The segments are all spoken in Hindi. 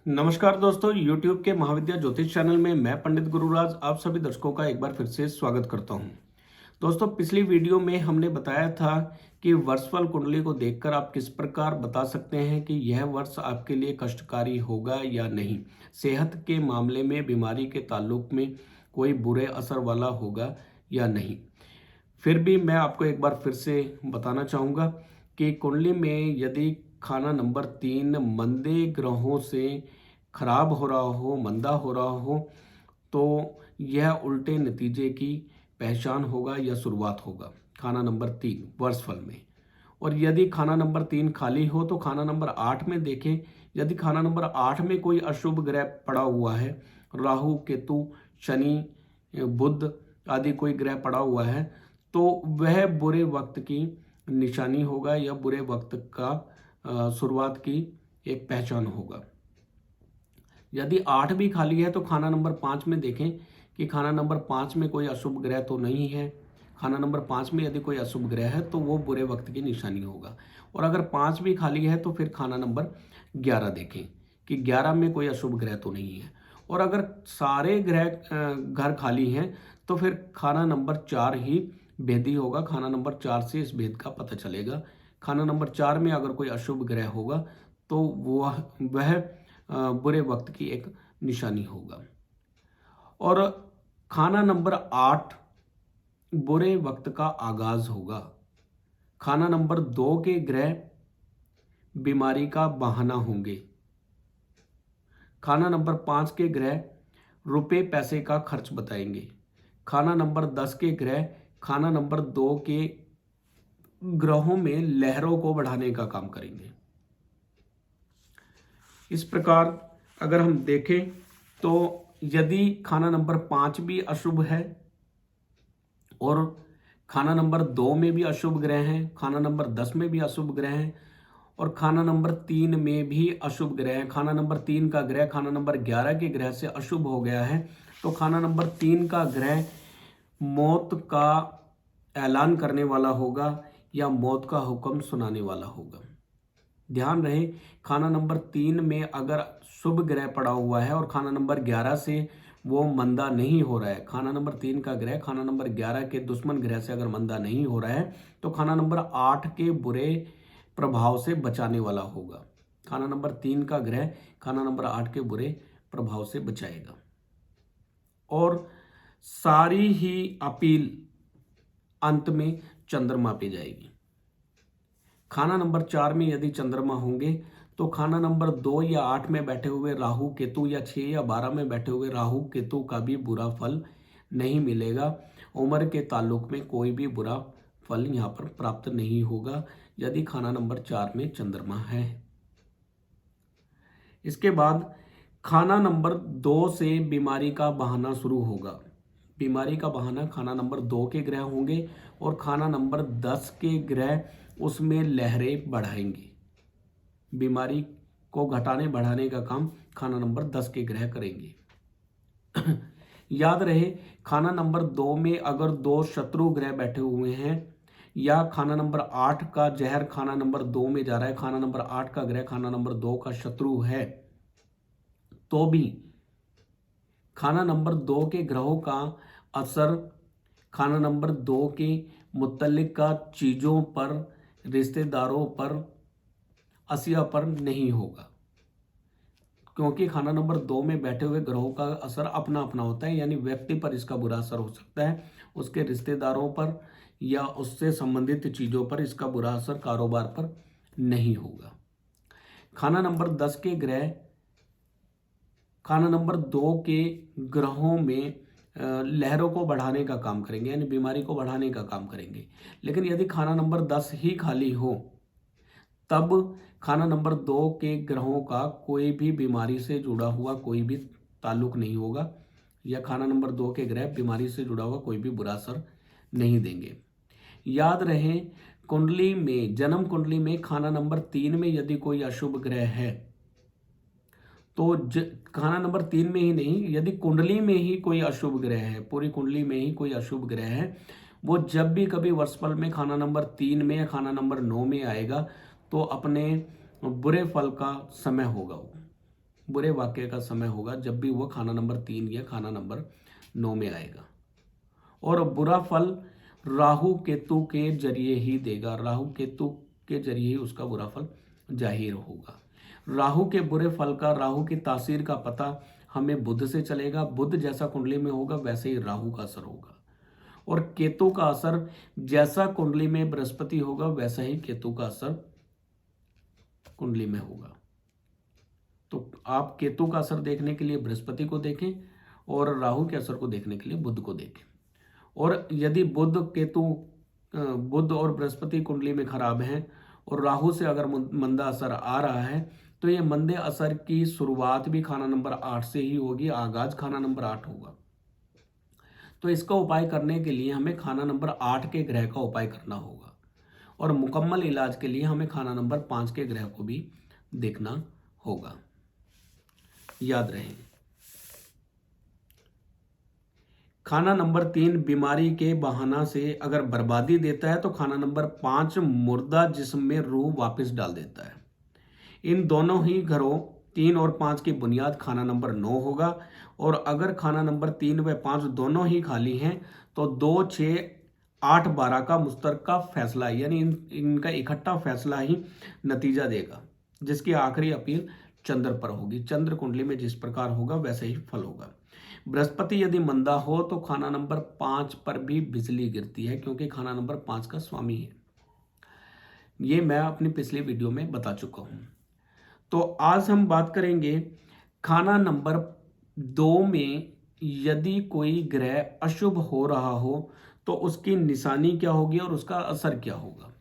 नमस्कार दोस्तों, YouTube के महाविद्या ज्योतिष चैनल में मैं पंडित गुरुराज आप सभी दर्शकों का एक बार फिर से स्वागत करता हूं। दोस्तों, पिछली वीडियो में हमने बताया था कि वर्षफल कुंडली को देखकर आप किस प्रकार बता सकते हैं कि यह वर्ष आपके लिए कष्टकारी होगा या नहीं। सेहत के मामले में बीमारी के ताल्लुक में कोई बुरे असर वाला होगा या नहीं। फिर भी मैं आपको एक बार फिर से बताना चाहूँगा कि कुंडली में यदि खाना नंबर 3 मंदे ग्रहों से खराब हो रहा हो, मंदा हो रहा हो, तो यह उल्टे नतीजे की पहचान होगा या शुरुआत होगा। खाना नंबर 3 वर्षफल में। और यदि खाना नंबर 3 खाली हो तो खाना नंबर 8 में देखें। यदि खाना नंबर 8 में कोई अशुभ ग्रह पड़ा हुआ है, राहु, केतु, शनि, बुध आदि कोई ग्रह पड़ा हुआ है, तो वह बुरे वक्त की निशानी होगा या बुरे वक्त का शुरुआत की एक पहचान होगा। यदि 8 भी खाली है तो खाना नंबर 5 में देखें कि खाना नंबर 5 में कोई अशुभ ग्रह तो नहीं है। खाना नंबर 5 में यदि कोई अशुभ ग्रह है तो वो बुरे वक्त की निशानी होगा। और अगर 5 भी खाली है तो फिर खाना नंबर 11 देखें कि 11 में कोई अशुभ ग्रह तो नहीं है। और अगर सारे ग्रह घर खाली हैं तो फिर खाना नंबर 4 ही भेदी होगा। खाना नंबर 4 से इस भेद का पता चलेगा। खाना नंबर 4 में अगर कोई अशुभ ग्रह होगा तो वह बुरे वक्त की एक निशानी होगा। और खाना नंबर 8 बुरे वक्त का आगाज होगा। खाना नंबर 2 के ग्रह बीमारी का बहाना होंगे। खाना नंबर 5 के ग्रह रुपए पैसे का खर्च बताएंगे। खाना नंबर 10 के ग्रह खाना नंबर 2 के ग्रहों में लहरों को बढ़ाने का काम करेंगे। इस प्रकार अगर हम देखें तो यदि खाना नंबर 5 भी अशुभ है और खाना नंबर 2 में भी अशुभ ग्रह हैं, खाना नंबर 10 में भी अशुभ ग्रह हैं और खाना नंबर 3 में भी अशुभ ग्रह है, खाना नंबर 3 का ग्रह खाना नंबर 11 के ग्रह से अशुभ हो गया है, तो खाना नंबर 3 का ग्रह मौत का ऐलान करने वाला होगा या मौत का हुक्म सुनाने वाला होगा। ध्यान रहे, खाना नंबर 3 में अगर शुभ ग्रह पड़ा हुआ है और खाना नंबर 11 से वो मंदा नहीं हो रहा है, खाना नंबर 3 का ग्रह खाना नंबर 11 के दुश्मन ग्रह से अगर मंदा नहीं हो रहा है तो खाना नंबर 8 के बुरे प्रभाव से बचाने वाला होगा। खाना नंबर 3 का ग्रह खाना नंबर 8 के बुरे प्रभाव से बचाएगा। और सारी ही अपील अंत में चंद्रमा पे जाएगी। खाना नंबर 4 में यदि चंद्रमा होंगे तो खाना नंबर 2 या 8 में बैठे हुए राहु केतु या 6 या 12 में बैठे हुए राहु केतु का भी बुरा फल नहीं मिलेगा। उम्र के ताल्लुक में कोई भी बुरा फल यहाँ पर प्राप्त नहीं होगा यदि खाना नंबर 4 में चंद्रमा है। इसके बाद खाना नंबर 2 से बीमारी का बहाना शुरू होगा। बीमारी का बहाना खाना नंबर 2 के ग्रह होंगे और खाना नंबर 10 के ग्रह उसमें लहरें बढ़ाएंगे। बीमारी को घटाने बढ़ाने का काम खाना नंबर 10 के ग्रह करेंगे। याद रहे, खाना नंबर 2 में अगर 2 शत्रु ग्रह बैठे हुए हैं या खाना नंबर 8 का जहर खाना नंबर 2 में जा रहा है, खाना नंबर 8 का ग्रह खाना नंबर 2 का शत्रु है, तो भी खाना नंबर 2 के ग्रहों का असर खाना नंबर 2 के मुतल्लिका चीज़ों पर, रिश्तेदारों पर, असिया पर नहीं होगा, क्योंकि खाना नंबर 2 में बैठे हुए ग्रहों का असर अपना अपना होता है। यानी व्यक्ति पर इसका बुरा असर हो सकता है, उसके रिश्तेदारों पर या उससे संबंधित चीज़ों पर इसका बुरा असर कारोबार पर नहीं होगा। खाना नंबर 10 के ग्रह खाना नंबर 2 के ग्रहों में लहरों को बढ़ाने का काम करेंगे, यानी बीमारी को बढ़ाने का काम करेंगे। लेकिन यदि खाना नंबर 10 ही खाली हो तब खाना नंबर 2 के ग्रहों का कोई भी बीमारी से जुड़ा हुआ कोई भी ताल्लुक नहीं होगा या खाना नंबर 2 के ग्रह बीमारी से जुड़ा हुआ कोई भी बुरा असर नहीं देंगे। याद रहे, कुंडली में, जन्म कुंडली में खाना नंबर 3 में यदि कोई अशुभ ग्रह है तो खाना नंबर 3 में ही नहीं, यदि कुंडली में ही कोई अशुभ ग्रह है, पूरी कुंडली में ही कोई अशुभ ग्रह है, वो जब भी कभी वर्षफल में खाना नंबर 3 में या खाना नंबर 9 में आएगा तो अपने बुरे फल का समय होगा वो। बुरे वाक्य का समय होगा जब भी वह खाना नंबर 3 या खाना नंबर 9 में आएगा। और बुरा फल राहु केतु के जरिए ही देगा, राहु केतु के जरिए ही उसका बुरा फल जाहिर होगा। राहु के बुरे फल का, राहु की तासीर का पता हमें बुध से चलेगा। बुध जैसा कुंडली में होगा वैसे ही राहु का असर होगा। और केतु का असर जैसा कुंडली में बृहस्पति होगा वैसा ही केतु का असर कुंडली में होगा। तो आप केतु का असर देखने के लिए बृहस्पति को देखें और राहु के असर को देखने के लिए बुध को देखें। और यदि बुध और बृहस्पति कुंडली में खराब हैं और राहु से अगर मंदा असर आ रहा है तो ये मंदे असर की शुरुआत भी खाना नंबर 8 से ही होगी, आगाज खाना नंबर 8 होगा। तो इसका उपाय करने के लिए हमें खाना नंबर 8 के ग्रह का उपाय करना होगा और मुकम्मल इलाज के लिए हमें खाना नंबर 5 के ग्रह को भी देखना होगा। याद रहे, खाना नंबर 3 बीमारी के बहाना से अगर बर्बादी देता है तो खाना नंबर 5 मुर्दा जिस्म में रूह वापस डाल देता है। इन दोनों ही घरों 3 और 5 की बुनियाद खाना नंबर 9 होगा। और अगर खाना नंबर 3 व 5 दोनों ही खाली हैं तो 2, 6, 8, 12 का मुश्तरका फैसला यानी इनका इकट्ठा फैसला ही नतीजा देगा, जिसकी आखिरी अपील चंद्र पर होगी। चंद्र कुंडली में जिस प्रकार होगा वैसे ही फल होगा। बृहस्पति यदि मंदा हो तो खाना नंबर 5 पर भी बिजली गिरती है, क्योंकि खाना नंबर 5 का स्वामी है। ये मैं अपनी पिछली वीडियो में बता चुका हूं। तो आज हम बात करेंगे खाना नंबर 2 में यदि कोई ग्रह अशुभ हो रहा हो तो उसकी निशानी क्या होगी और उसका असर क्या होगा।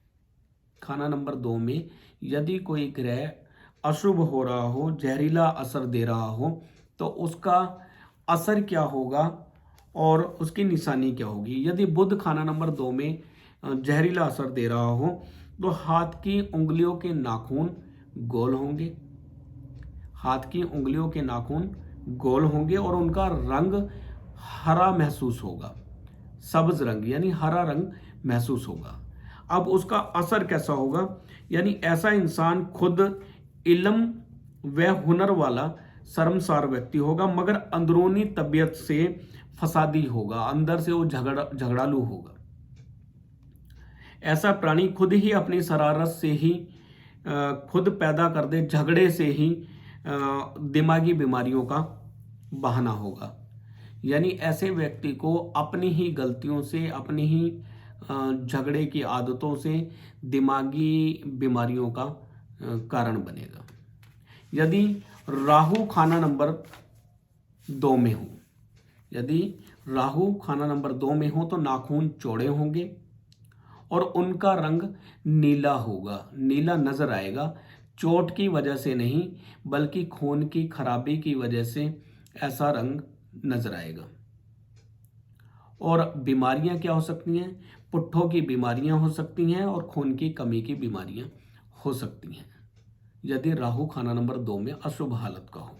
खाना नंबर 2 में यदि कोई ग्रह अशुभ हो रहा हो, जहरीला असर दे रहा हो, तो उसका असर क्या होगा और उसकी निशानी क्या होगी। यदि बुध खाना नंबर 2 में जहरीला असर दे रहा हो तो हाथ की उंगलियों के नाखून गोल होंगे, हाथ की उंगलियों के नाखून गोल होंगे और उनका रंग हरा महसूस होगा, सब्ज रंग यानी हरा रंग महसूस होगा। अब उसका असर कैसा होगा, यानी ऐसा इंसान खुद इल्म व हुनर वाला शर्मसार व्यक्ति होगा, मगर अंदरूनी तबीयत से फसादी होगा, अंदर से वो झगड़ालू होगा। ऐसा प्राणी खुद ही अपनी शरारत से ही खुद पैदा कर दे, झगड़े से ही दिमागी बीमारियों का बहाना होगा। यानी ऐसे व्यक्ति को अपनी ही गलतियों से, अपनी ही झगड़े की आदतों से दिमागी बीमारियों का कारण बनेगा। यदि राहु खाना नंबर 2 में हो, यदि राहु खाना नंबर 2 में हो तो नाखून चौड़े होंगे और उनका रंग नीला होगा, नीला नजर आएगा। चोट की वजह से नहीं बल्कि खून की खराबी की वजह से ऐसा रंग नजर आएगा। और बीमारियां क्या हो सकती हैं, पुट्ठों की बीमारियां हो सकती हैं और खून की कमी की बीमारियां हो सकती हैं यदि राहु खाना नंबर 2 में अशुभ हालत का हो।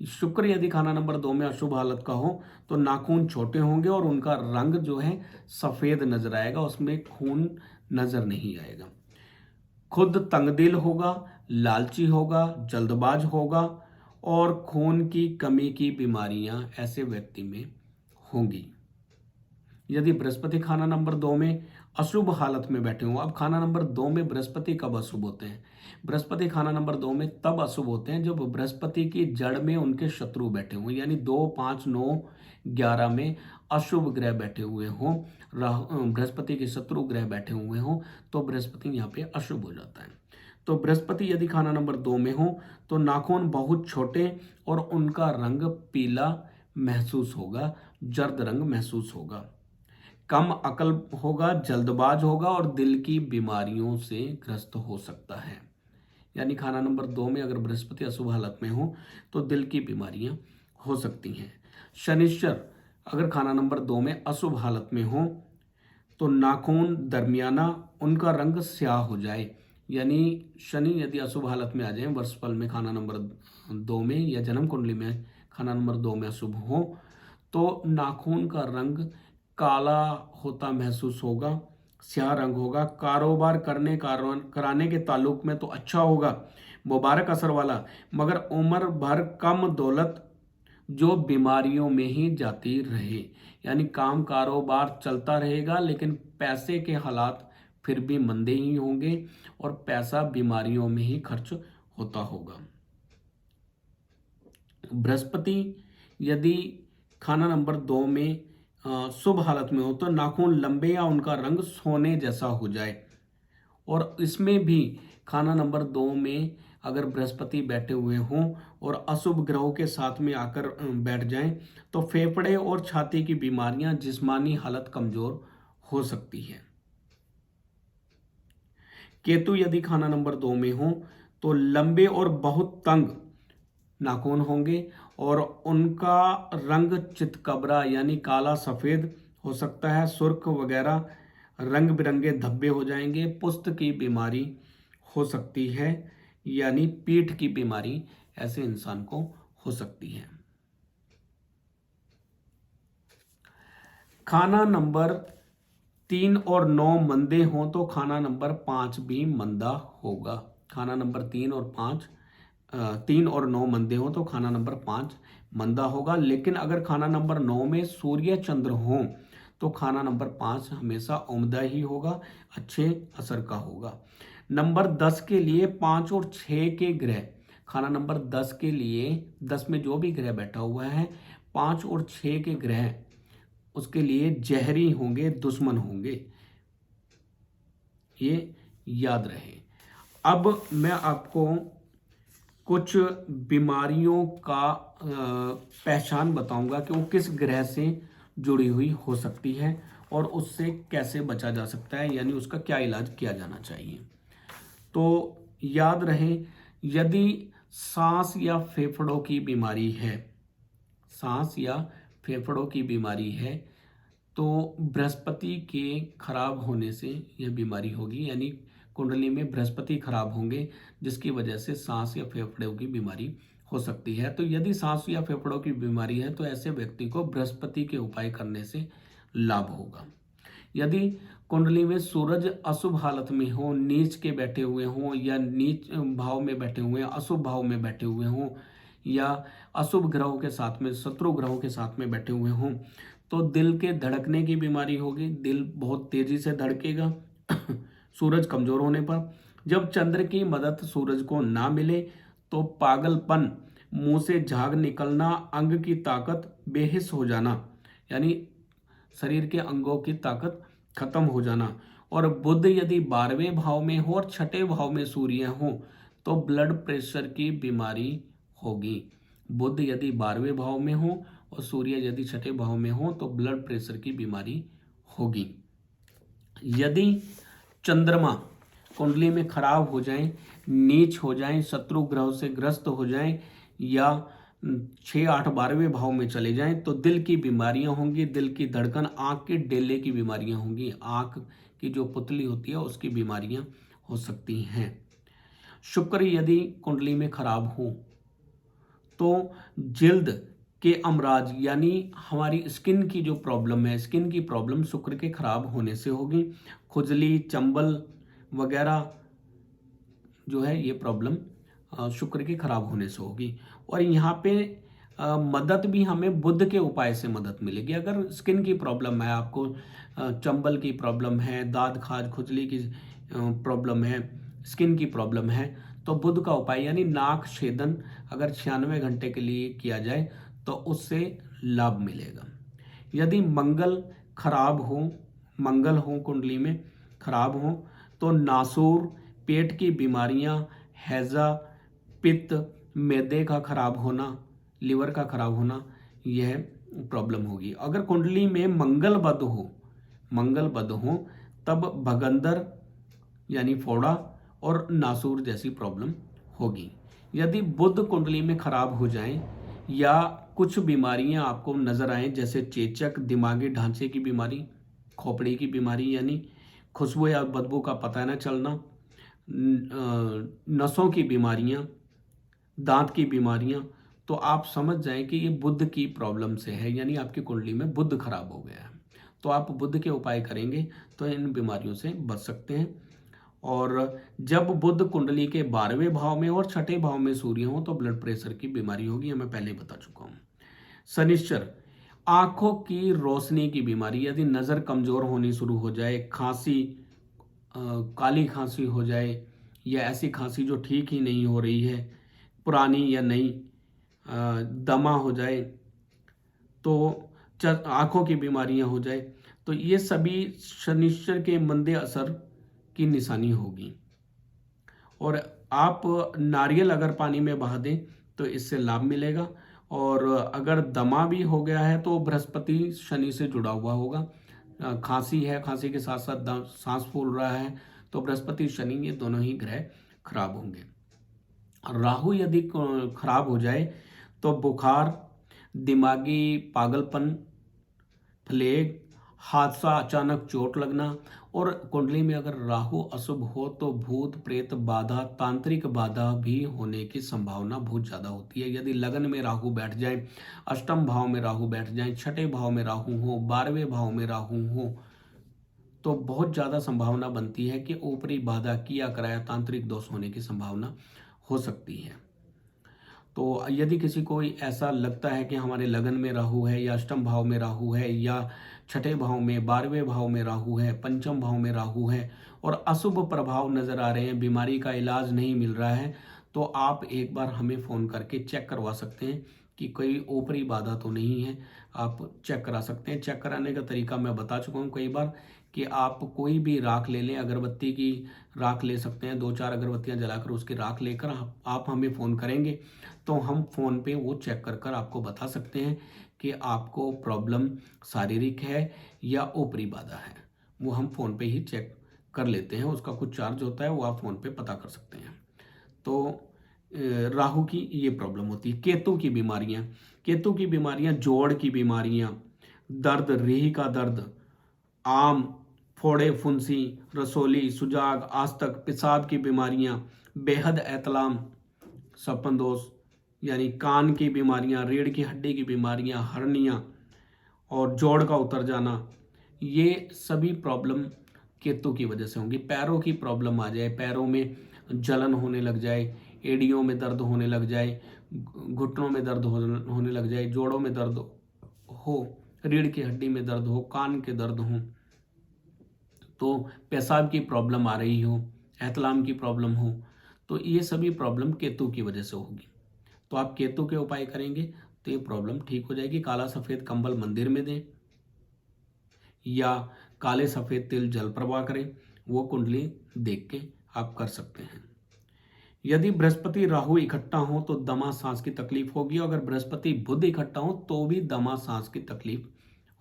शुक्र यदि खाना नंबर 2 में अशुभ हालत का हो तो नाखून छोटे होंगे और उनका रंग जो है सफेद नजर आएगा, उसमें खून नजर नहीं आएगा। खुद तंगदिल होगा, लालची होगा, जल्दबाज होगा और खून की कमी की बीमारियां ऐसे व्यक्ति में होंगी। यदि बृहस्पति खाना नंबर 2 में अशुभ हालत में बैठे हों, अब खाना नंबर 2 में बृहस्पति कब अशुभ होते हैं, बृहस्पति खाना नंबर 2 में तब अशुभ होते हैं जब बृहस्पति की जड़ में उनके शत्रु बैठे हों, यानी 2, 5, 9, 11 में अशुभ ग्रह बैठे हुए हों, बृहस्पति के शत्रु ग्रह बैठे हुए हों, तो बृहस्पति यहाँ पे अशुभ हो जाता है। तो बृहस्पति यदि खाना नंबर 2 में हो तो नाखून बहुत छोटे और उनका रंग पीला महसूस होगा, जर्द रंग महसूस होगा। कम अकल होगा, जल्दबाज होगा और दिल की बीमारियों से ग्रस्त हो सकता है। यानी खाना नंबर 2 में अगर बृहस्पति अशुभ हालत में हो तो दिल की बीमारियां हो सकती हैं। शनिश्चर अगर खाना नंबर 2 में अशुभ हालत में हो तो नाखून दरमियाना, उनका रंग स्याह हो जाए। यानी शनि यदि अशुभ हालत में आ जाए, वर्षफल में खाना नंबर 2 में या जन्म कुंडली में खाना नंबर 2 में अशुभ हो तो नाखून का रंग काला होता महसूस होगा, स्याह रंग होगा। कारोबार कराने के ताल्लुक में तो अच्छा होगा, मुबारक असर वाला, मगर उम्र भर कम दौलत जो बीमारियों में ही जाती रहे। यानी काम कारोबार चलता रहेगा लेकिन पैसे के हालात फिर भी मंदे ही होंगे और पैसा बीमारियों में ही खर्च होता होगा। बृहस्पति यदि खाना नंबर 2 में शुभ हालत में हो तो नाखून लंबे या उनका रंग सोने जैसा हो जाए। और इसमें भी खाना नंबर 2 में अगर बृहस्पति बैठे हुए हों और अशुभ ग्रहों के साथ में आकर बैठ जाएं तो फेफड़े और छाती की बीमारियां, जिस्मानी हालत कमजोर हो सकती है। केतु यदि खाना नंबर 2 में हो तो लंबे और बहुत तंग नाखून होंगे और उनका रंग चितकबरा यानी काला सफेद हो सकता है। सुर्ख वगैरह रंग बिरंगे धब्बे हो जाएंगे। पुस्त की बीमारी हो सकती है यानी पीठ की बीमारी ऐसे इंसान को हो सकती है। खाना नंबर 3 और 9 मंदे हों तो खाना नंबर 5 भी मंदा होगा। खाना नंबर 3 और 9 मंदे हों तो खाना नंबर 5 मंदा होगा। लेकिन अगर खाना नंबर 9 में सूर्य चंद्र हों तो खाना नंबर 5 हमेशा उम्दा ही होगा, अच्छे असर का होगा। नंबर 10 के लिए 5 और 6 के ग्रह, खाना नंबर 10 के लिए 10 में जो भी ग्रह बैठा हुआ है 5 और 6 के ग्रह उसके लिए जहरी होंगे, दुश्मन होंगे, ये याद रहे। अब मैं आपको कुछ बीमारियों का पहचान बताऊंगा कि वो किस ग्रह से जुड़ी हुई हो सकती है और उससे कैसे बचा जा सकता है, यानी उसका क्या इलाज किया जाना चाहिए। तो याद रहे, यदि सांस या फेफड़ों की बीमारी है, सांस या फेफड़ों की बीमारी है तो बृहस्पति के खराब होने से यह बीमारी होगी। यानी कुंडली में बृहस्पति खराब होंगे जिसकी वजह से सांस या फेफड़ों की बीमारी हो सकती है। तो यदि सांस या फेफड़ों की बीमारी है तो ऐसे व्यक्ति को बृहस्पति के उपाय करने से लाभ होगा। यदि कुंडली में सूरज अशुभ हालत में हो, नीच के बैठे हुए हों या नीच भाव में बैठे हुए, अशुभ भाव में बैठे हुए हों या अशुभ ग्रहों के साथ में, शत्रु ग्रहों के साथ में बैठे हुए हों तो दिल के धड़कने की बीमारी होगी। दिल बहुत तेजी से धड़केगा सूरज कमजोर होने पर। जब चंद्र की मदद सूरज को ना मिले तो पागलपन, मुंह से झाग निकलना, अंग की ताकत बेहिस हो जाना, यानी शरीर के अंगों की ताकत खत्म हो जाना। और बुध यदि 12वें भाव में हो और 6ठे भाव में सूर्य हो तो ब्लड प्रेशर की बीमारी होगी। बुध यदि 12वें भाव में हो और सूर्य यदि 6ठे भाव में हो तो ब्लड प्रेशर की बीमारी होगी। यदि चंद्रमा कुंडली में खराब हो जाए, नीच हो जाए, शत्रु ग्रह से ग्रस्त हो जाए या 6, 8, 12वें भाव में चले जाएं तो दिल की बीमारियां होंगी, दिल की धड़कन, आंख के डेले की बीमारियां होंगी, आंख की जो पुतली होती है उसकी बीमारियां हो सकती हैं। शुक्र यदि कुंडली में खराब हो तो जिल्द के अमराज यानी हमारी स्किन की जो प्रॉब्लम है, स्किन की प्रॉब्लम शुक्र के खराब होने से होगी। खुजली, चंबल वगैरह जो है ये प्रॉब्लम शुक्र के खराब होने से होगी। और यहाँ पे मदद भी हमें बुध के उपाय से मदद मिलेगी। अगर स्किन की प्रॉब्लम है, आपको चंबल की प्रॉब्लम है, दाद खाज खुजली की प्रॉब्लम है, स्किन की प्रॉब्लम है तो बुध का उपाय यानी नाक छेदन अगर 96 घंटे के लिए किया जाए तो उससे लाभ मिलेगा। यदि मंगल खराब हो, मंगल हो कुंडली में खराब हो तो नासूर, पेट की बीमारियां, हैजा, पित्त, मैदे का खराब होना, लिवर का खराब होना, यह प्रॉब्लम होगी। अगर कुंडली में मंगल बद हो तब भगंदर यानी फोड़ा और नासूर जैसी प्रॉब्लम होगी। यदि बुध कुंडली में खराब हो जाए या कुछ बीमारियां आपको नजर आए जैसे चेचक, दिमागी ढांचे की बीमारी, खोपड़ी की बीमारी यानी खुशबू या बदबू का पता न चलना, नसों की बीमारियां, दांत की बीमारियां, तो आप समझ जाएं कि ये बुध की प्रॉब्लम से है, यानी आपकी कुंडली में बुध खराब हो गया है। तो आप बुध के उपाय करेंगे तो इन बीमारियों से बच सकते हैं। और जब बुध कुंडली के 12वें भाव में और छठे भाव में सूर्य हो तो ब्लड प्रेशर की बीमारी होगी, मैं पहले बता चुका हूँ। शनिश्चर, आंखों की रोशनी की बीमारी, यदि नज़र कमज़ोर होनी शुरू हो जाए, खांसी, काली खांसी हो जाए, या ऐसी खांसी जो ठीक ही नहीं हो रही है, पुरानी या नई, दमा हो जाए, तो आंखों की बीमारियां हो जाए, तो ये सभी शनिश्चर के मंदे असर की निशानी होगी। और आप नारियल अगर पानी में बहा दें तो इससे लाभ मिलेगा। और अगर दमा भी हो गया है तो बृहस्पति शनि से जुड़ा हुआ होगा। खांसी है, खांसी के साथ साथ सांस फूल रहा है, तो बृहस्पति शनि ये दोनों ही ग्रह खराब होंगे। राहु यदि खराब हो जाए तो बुखार, दिमागी पागलपन, प्लेग, हादसा, अचानक चोट लगना, और कुंडली में अगर राहु अशुभ हो तो भूत प्रेत बाधा, तांत्रिक बाधा भी होने की संभावना बहुत ज़्यादा होती है। यदि लगन में राहु बैठ जाए, अष्टम भाव में राहु बैठ जाए, छठे भाव में राहु हो, 12वें भाव में राहु हो, तो बहुत ज़्यादा संभावना बनती है कि ऊपरी बाधा, किया कराया तांत्रिक दोष होने की संभावना हो सकती है। तो यदि किसी को ऐसा लगता है कि हमारे लगन में राहु है, या अष्टम भाव में राहु है, या छठे भाव में, 12वें भाव में राहु है, पंचम भाव में राहु है, और अशुभ प्रभाव नजर आ रहे हैं, बीमारी का इलाज नहीं मिल रहा है, तो आप एक बार हमें फ़ोन करके चेक करवा सकते हैं कि कोई ऊपरी बाधा तो नहीं है। आप चेक करा सकते हैं। चेक कराने का तरीका मैं बता चुका हूँ कई बार, कि आप कोई भी राख ले लें, अगरबत्ती की राख ले सकते हैं, 2-4 अगरबत्तियां जलाकर उसकी राख लेकर आप हमें फ़ोन करेंगे तो हम फ़ोन पे वो चेक कर आपको बता सकते हैं कि आपको प्रॉब्लम शारीरिक है या ऊपरी बाधा है। वो हम फ़ोन पे ही चेक कर लेते हैं, उसका कुछ चार्ज होता है, वो आप फ़ोन पे पता कर सकते हैं। तो राहु की ये प्रॉब्लम होती है। केतु की बीमारियां, जोड़ की बीमारियां, दर्द, रीढ़ का दर्द, आम, फोड़े, फुंसी, रसोली, सुजाग, आस्तक, पेशाब की बीमारियां, बेहद एतलाम, सपन दोष, यानी कान की बीमारियां, रीढ़ की हड्डी की बीमारियां, हर्निया और जोड़ का उतर जाना, ये सभी प्रॉब्लम केतु की वजह से होंगी। पैरों की प्रॉब्लम आ जाए, पैरों में जलन होने लग जाए, एड़ियों में दर्द होने लग जाए, घुटनों में दर्द होने लग जाए, जोड़ों में दर्द हो, रीढ़ की हड्डी में दर्द हो, कान के दर्द हो, तो पेशाब की प्रॉब्लम आ रही हो, एहतलाम की प्रॉब्लम हो, तो ये सभी प्रॉब्लम केतु की वजह से होगी। तो आप केतु के उपाय करेंगे तो ये प्रॉब्लम ठीक हो जाएगी। काला सफ़ेद कंबल मंदिर में दें, या काले सफ़ेद तिल जल प्रवाह करें, वो कुंडली देख के आप कर सकते हैं। यदि बृहस्पति राहु इकट्ठा हो तो दमा सांस की तकलीफ होगी, अगर बृहस्पति बुध इकट्ठा हो तो भी दमा सांस की तकलीफ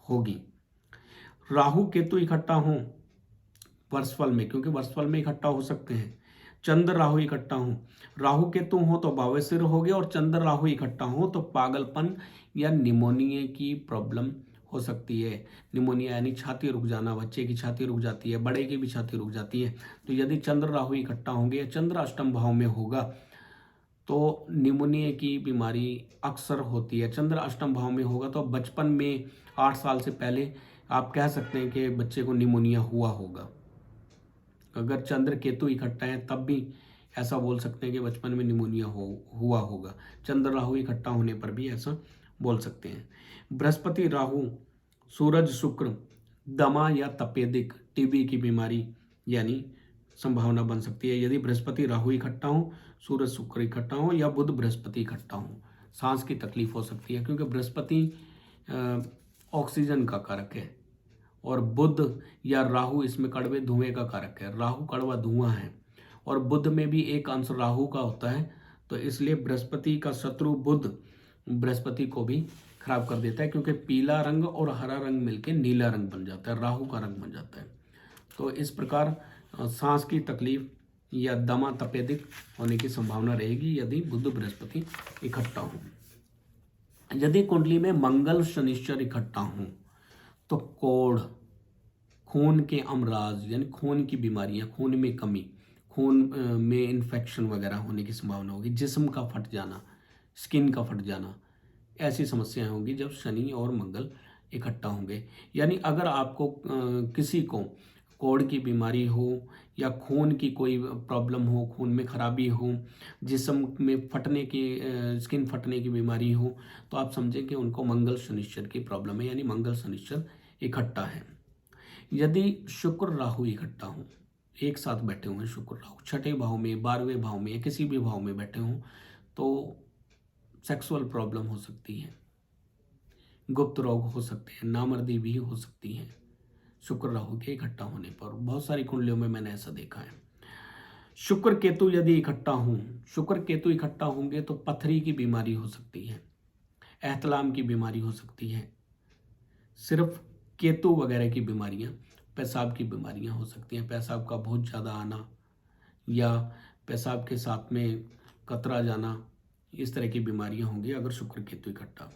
होगी। राहु केतु इकट्ठा हो वर्षफल में, क्योंकि वर्षफल में इकट्ठा हो सकते हैं। चंद्र राहु इकट्ठा हो, राहु केतु हो तो बवासीर होगी, और चंद्र राहु इकट्ठा हो तो पागलपन या निमोनिया की प्रॉब्लम हो सकती है। निमोनिया यानी छाती रुक जाना, बच्चे की छाती रुक जाती है, बड़े की भी छाती रुक जाती है। तो यदि चंद्र राहु इकट्ठा होंगे या चंद्र अष्टम भाव में होगा तो निमोनिया की बीमारी अक्सर होती है। चंद्र अष्टम भाव में होगा तो बचपन में 8 साल से पहले आप कह सकते हैं कि बच्चे को निमोनिया हुआ होगा। अगर चंद्र केतु इकट्ठा है तब भी ऐसा बोल सकते हैं कि बचपन में निमोनिया हुआ होगा। चंद्र राहु इकट्ठा होने पर भी ऐसा बोल सकते हैं। बृहस्पति राहु, सूरज शुक्र, दमा या तपेदिक, टीबी की बीमारी यानी संभावना बन सकती है। यदि बृहस्पति राहु इकट्ठा हो, सूरज शुक्र इकट्ठा हो, या बुध बृहस्पति इकट्ठा हो, सांस की तकलीफ हो सकती है, क्योंकि बृहस्पति ऑक्सीजन का कारक है और बुध या राहु इसमें कड़वे धुएं का कारक है। राहु कड़वा धुआं है और बुध में भी एक अंश राहु का होता है, तो इसलिए बृहस्पति का शत्रु बुध बृहस्पति को भी खराब कर देता है, क्योंकि पीला रंग और हरा रंग मिलके नीला रंग बन जाता है, राहु का रंग बन जाता है। तो इस प्रकार सांस की तकलीफ या दमा तपेदिक होने की संभावना रहेगी यदि बुध बृहस्पति इकट्ठा हो। यदि कुंडली में मंगल शनिश्चर इकट्ठा हो तो कोढ़, खून के अमराज यानी खून की बीमारियां, खून में कमी, खून में इन्फेक्शन वगैरह होने की संभावना होगी। जिस्म का फट जाना, स्किन का फट जाना, ऐसी समस्याएं होंगी जब शनि और मंगल इकट्ठा होंगे। यानी अगर आपको किसी को कोढ़ की बीमारी हो या खून की कोई प्रॉब्लम हो, खून में खराबी हो, जिस्म में फटने की स्किन फटने की बीमारी हो, तो आप समझें कि उनको मंगल शनिश्चर की प्रॉब्लम है, यानी मंगल शनिश्चर इकट्ठा है। यदि शुक्र राहु इकट्ठा हो, एक साथ बैठे हुए हैं, शुक्र राहु छठे भाव में, 12वें भाव में, किसी भी भाव में बैठे हों, तो सेक्सुअल प्रॉब्लम हो सकती है, गुप्त रोग हो सकते हैं, नामर्दी भी हो सकती है शुक्र राहु के इकट्ठा होने पर। बहुत सारी कुंडलियों में मैंने ऐसा देखा है। शुक्र केतु यदि इकट्ठा हों, शुक्र केतु इकट्ठा होंगे तो पथरी की बीमारी हो सकती है, एहतलाम की बीमारी हो सकती है, सिर्फ केतु वगैरह की बीमारियां, पेशाब की बीमारियां हो सकती हैं, पेशाब का बहुत ज़्यादा आना या पेशाब के साथ में कतरा जाना, इस तरह की बीमारियां होंगी अगर शुक्र केतु इकट्ठा।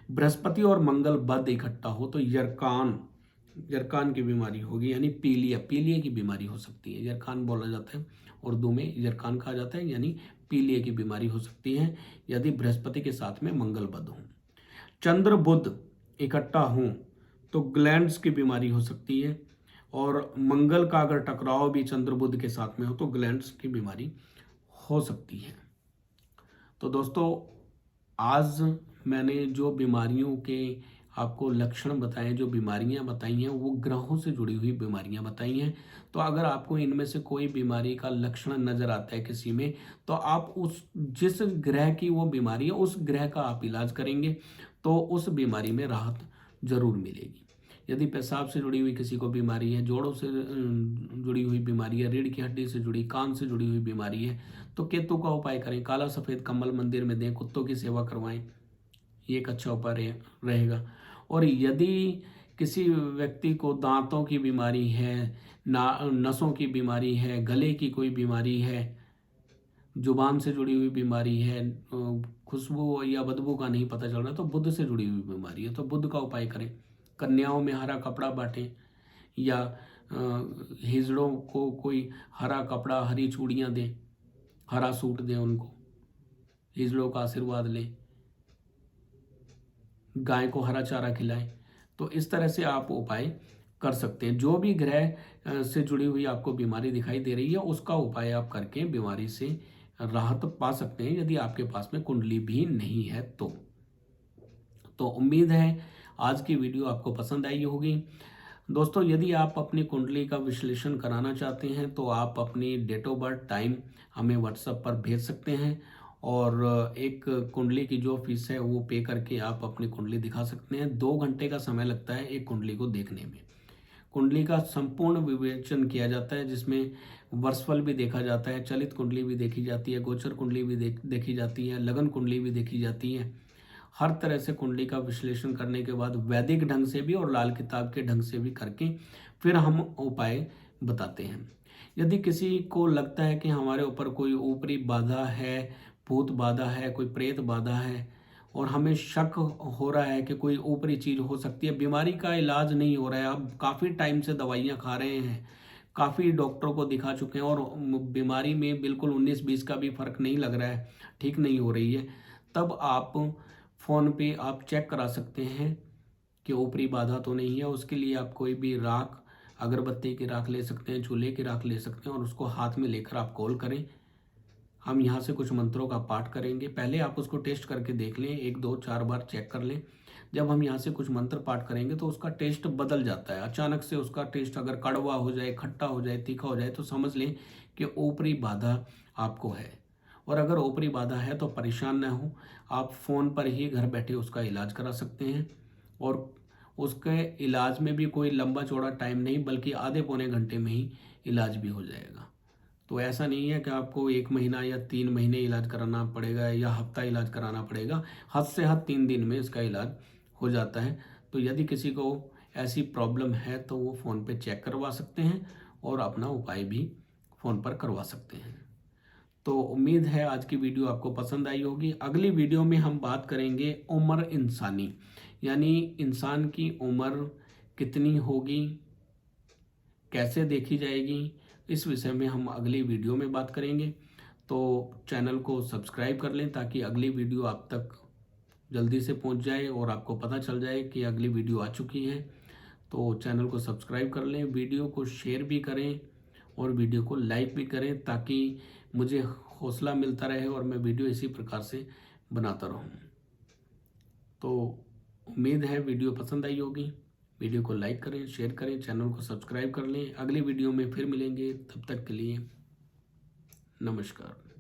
बृहस्पति और मंगल बद इकट्ठा हो तो यरकान की बीमारी होगी, यानी पीलिया की बीमारी हो सकती है। यरकान बोला जाता है, उर्दू में यरकान कहा जाता है, यानी पीलिया की बीमारी हो सकती है यदि बृहस्पति के साथ में मंगल बद हो। चंद्र बुध इकट्ठा हो तो ग्लैंड्स की बीमारी हो सकती है, और मंगल का अगर टकराव भी चंद्र बुध के साथ में हो तो ग्लैंड्स की बीमारी हो सकती है। तो दोस्तों, आज मैंने जो बीमारियों के आपको लक्षण बताए, जो बीमारियां बताई हैं, वो ग्रहों से जुड़ी हुई बीमारियां बताई हैं। तो अगर आपको इनमें से कोई बीमारी का लक्षण नजर आता है किसी में, तो आप उस जिस ग्रह की वो बीमारी है उस ग्रह का आप इलाज करेंगे तो उस बीमारी में राहत जरूर मिलेगी। यदि पेशाब से जुड़ी हुई किसी को बीमारी है, जोड़ों से जुड़ी हुई बीमारी है, रीढ़ की हड्डी से जुड़ी, कान से जुड़ी हुई बीमारी है, तो केतु का उपाय करें, काला सफ़ेद कमल मंदिर में दें, कुत्तों की सेवा करवाएं, ये एक अच्छा उपाय रहेगा। और यदि किसी व्यक्ति को दांतों की बीमारी है, नसों की बीमारी है, गले की कोई बीमारी है, जुबान से जुड़ी हुई बीमारी है, खुशबू या बदबू का नहीं पता चल रहा, तो बुध से जुड़ी हुई बीमारी है, तो बुध का उपाय करें। कन्याओं में हरा कपड़ा बांटें, या हिजड़ों को कोई हरा कपड़ा, हरी चूड़ियाँ दें, हरा सूट दें उनको, हिजड़ों का आशीर्वाद लें, गाय को हरा चारा खिलाएं। तो इस तरह से आप उपाय कर सकते हैं। जो भी ग्रह से जुड़ी हुई आपको बीमारी दिखाई दे रही है उसका उपाय आप करके बीमारी से राहत पा सकते हैं, यदि आपके पास में कुंडली भी नहीं है तो उम्मीद है आज की वीडियो आपको पसंद आई होगी। दोस्तों, यदि आप अपनी कुंडली का विश्लेषण कराना चाहते हैं तो आप अपनी डेट ऑफ बर्थ, टाइम हमें व्हाट्सएप पर भेज सकते हैं, और एक कुंडली की जो फीस है वो पे करके आप अपनी कुंडली दिखा सकते हैं। 2 घंटे का समय लगता है एक कुंडली को देखने में। कुंडली का संपूर्ण विवेचन किया जाता है, जिसमें वर्षफल भी देखा जाता है, चलित कुंडली भी देखी जाती है, गोचर कुंडली भी देखी जाती है, लगन कुंडली भी देखी जाती है। हर तरह से कुंडली का विश्लेषण करने के बाद वैदिक ढंग से भी और लाल किताब के ढंग से भी करके फिर हम उपाय बताते हैं। यदि किसी को लगता है कि हमारे ऊपर कोई ऊपरी बाधा है, भूत बाधा है, कोई प्रेत बाधा है, और हमें शक हो रहा है कि कोई ऊपरी चीज हो सकती है, बीमारी का इलाज नहीं हो रहा है, अब काफ़ी टाइम से दवाइयाँ खा रहे हैं, काफ़ी डॉक्टरों को दिखा चुके हैं और बीमारी में बिल्कुल 19-20 का भी फर्क नहीं लग रहा है, ठीक नहीं हो रही है, तब आप फ़ोन पे आप चेक करा सकते हैं कि ऊपरी बाधा तो नहीं है। उसके लिए आप कोई भी राख, अगरबत्ती की राख ले सकते हैं, चूल्हे की राख ले सकते हैं, और उसको हाथ में लेकर आप कॉल करें। हम यहाँ से कुछ मंत्रों का पाठ करेंगे। पहले आप उसको टेस्ट करके देख लें, 1 2 4 बार चेक कर लें। जब हम यहाँ से कुछ मंत्र पाठ करेंगे तो उसका टेस्ट बदल जाता है। अचानक से उसका टेस्ट अगर कड़वा हो जाए, खट्टा हो जाए, तीखा हो जाए, तो समझ लें कि ऊपरी बाधा आपको है। और अगर ऊपरी बाधा है तो परेशान न हो, आप फ़ोन पर ही घर बैठे उसका इलाज करा सकते हैं, और उसके इलाज में भी कोई लंबा चौड़ा टाइम नहीं, बल्कि आधे पौने घंटे में ही इलाज भी हो जाएगा। तो ऐसा नहीं है कि आपको 1 महीना या 3 महीने इलाज कराना पड़ेगा या हफ्ता इलाज कराना पड़ेगा। हद से हद 3 दिन में इसका इलाज हो जाता है। तो यदि किसी को ऐसी प्रॉब्लम है तो वो फ़ोन पे चेक करवा सकते हैं और अपना उपाय भी फ़ोन पर करवा सकते हैं। तो उम्मीद है आज की वीडियो आपको पसंद आई होगी। अगली वीडियो में हम बात करेंगे उम्र इंसानी, यानी इंसान की उम्र कितनी होगी, कैसे देखी जाएगी, इस विषय में हम अगली वीडियो में बात करेंगे। तो चैनल को सब्सक्राइब कर लें ताकि अगली वीडियो आप तक जल्दी से पहुंच जाए और आपको पता चल जाए कि अगली वीडियो आ चुकी है। तो चैनल को सब्सक्राइब कर लें, वीडियो को शेयर भी करें और वीडियो को लाइक भी करें, ताकि मुझे हौसला मिलता रहे और मैं वीडियो इसी प्रकार से बनाता रहूं। तो उम्मीद है वीडियो पसंद आई होगी। वीडियो को लाइक करें, शेयर करें, चैनल को सब्सक्राइब कर लें। अगली वीडियो में फिर मिलेंगे, तब तक के लिए नमस्कार।